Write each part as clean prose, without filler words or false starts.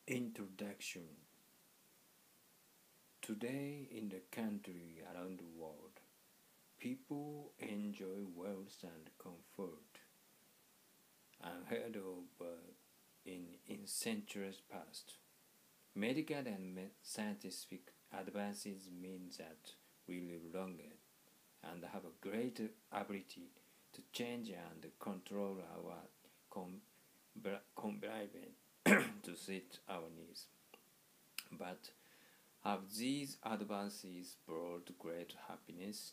Introduction. Today, in the country around the world, people enjoy wealth and comfort unheard of in centuries past. Medical and scientific advances mean that we live longer and have a greater ability to change and control our environment to suit our needs. But have these advances brought great happiness?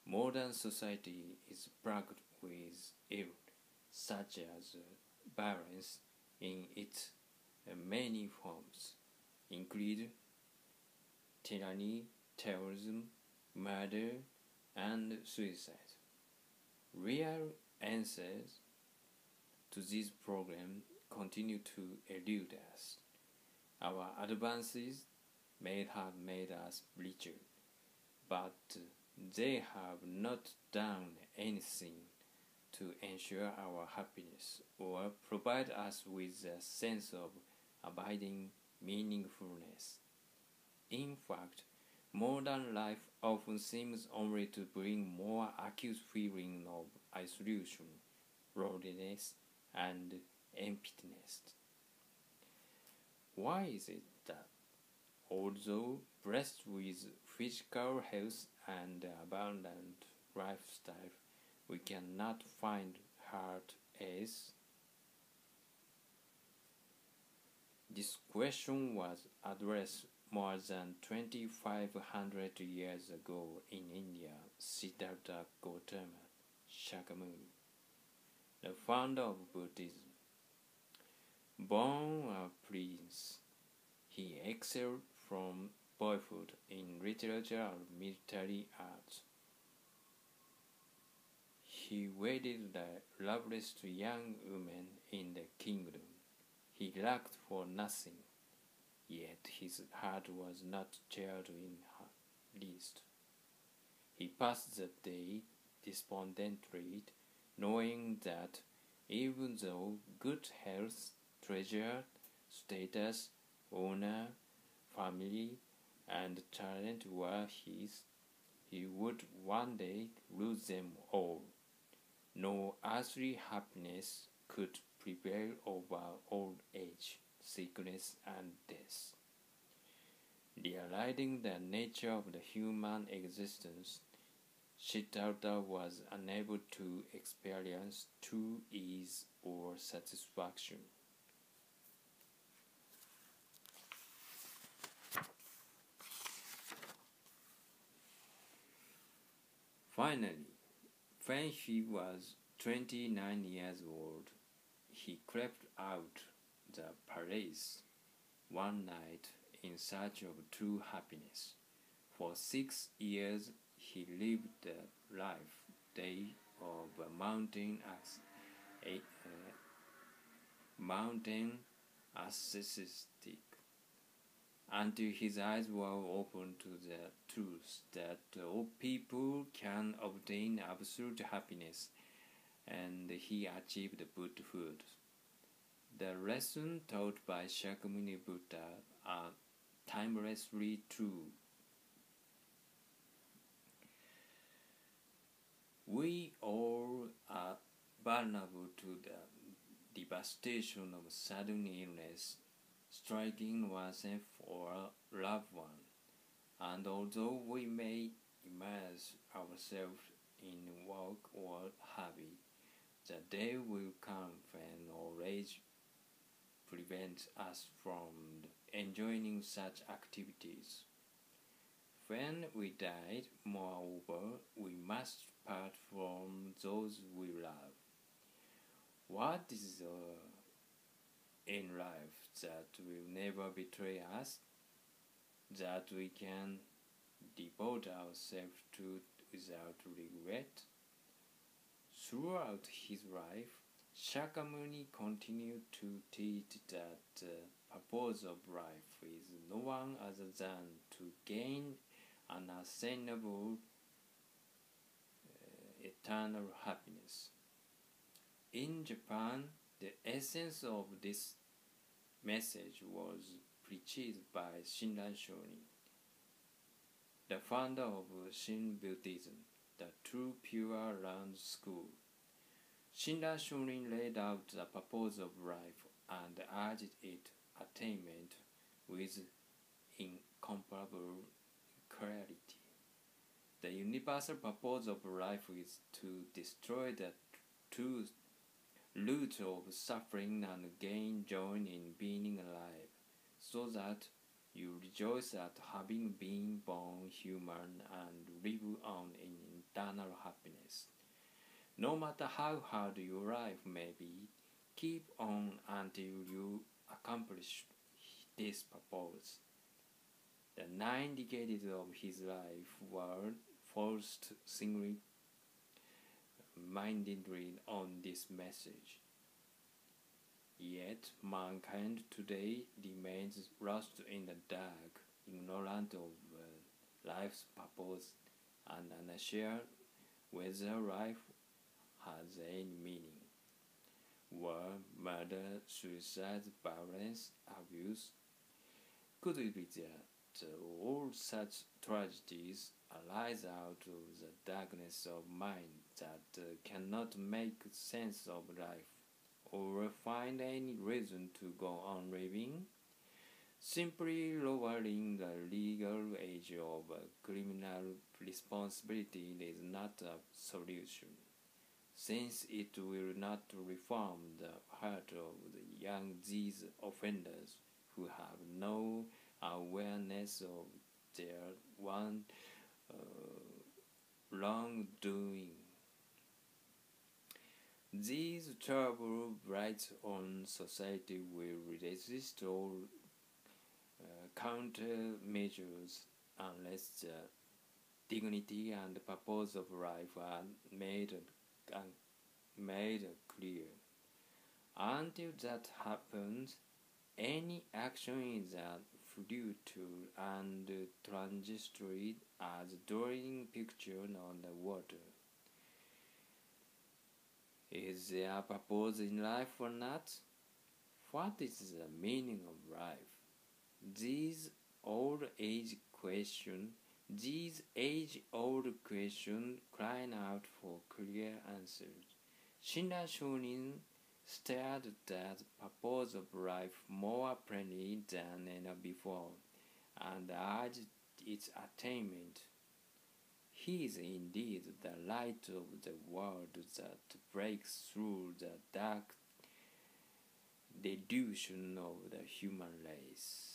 Modern society is plagued with evil, such as violence in its many forms, include tyranny, terrorism, murder, and suicide. Real answers to this problem continue to elude us. Our advances may have made us richer, but they have not done anything to ensure our happiness or provide us with a sense of abiding meaningfulness. In fact, modern life often seems only to bring more acute feeling of isolation, loneliness, and emptiness. Why is it that, although blessed with physical health and abundant lifestyle, we cannot find heart ease? This question was addressed more than 2500 years ago in India, Siddhartha Gautama Shakyamuni, the founder of Buddhism. Born a prince, he excelled from boyhood in literature and military arts. He wedded the loveliest young woman in the kingdom. He lacked for nothing, yet his heart was not cheered in the least. He passed the day despondently, knowing that even though good health, treasure, status, honor, family, and talent were his, he would one day lose them all. No earthly happiness could prevail over old age, sickness, and death. Realizing the nature of the human existence, Siddhartha was unable to experience true ease or satisfaction. Finally, when he was 29 years old, he crept out the palace one night in search of true happiness. For 6 years he lived the life day of a mountain ascetic until his eyes were opened to the truth that all people can obtain absolute happiness, and he achieved Buddhahood. The lessons taught by Shakyamuni Buddha are timelessly true. We all are vulnerable to the devastation of sudden illness, striking oneself or a loved one, and although we may immerse ourselves in work or hobby, the day will come when old age prevents us from enjoying such activities. When we die, moreover, we must part from those we love. What is in life that will never betray us, that we can devote ourselves to without regret? Throughout his life, Shakyamuni continued to teach that the purpose of life is no one other than to gain unattainable eternal happiness. In Japan, the essence of this message was preached by Shinran Shonin, the founder of Shin Buddhism, the true Pure Land school. Shinran Shonin laid out the purpose of life and urged its attainment with incomparable clarity. The universal purpose of life is to destroy the true root of suffering and gain joy in being alive, so that you rejoice at having been born human and live on in eternal happiness. No matter how hard your life may be, keep on until you accomplish this purpose. The 9 decades of his life were focused single-mindedly on this message. Yet mankind today remains lost in the dark, ignorant of life's purpose, and unsure whether life has any meaning. War, murder, suicide, violence, abuse. Could it be that all such tragedies arise out of the darkness of mind that cannot make sense of life, or find any reason to go on living? Simply lowering the legal age of criminal responsibility is not a solution, since it will not reform the heart of the young these offenders who have no awareness of their wrongdoing. These terrible blights on society will resist all countermeasures unless the dignity and purpose of life are made clear. Until that happens, any action is as futile and transitory as drawing picture on the water. Is there a purpose in life or not? What is the meaning of life? These age-old questions crying out for clear answers. Shinran Shonin stared at the purpose of life more plainly than ever before, and urged its attainment. He is indeed the light of the world that breaks through the dark delusion of the human race.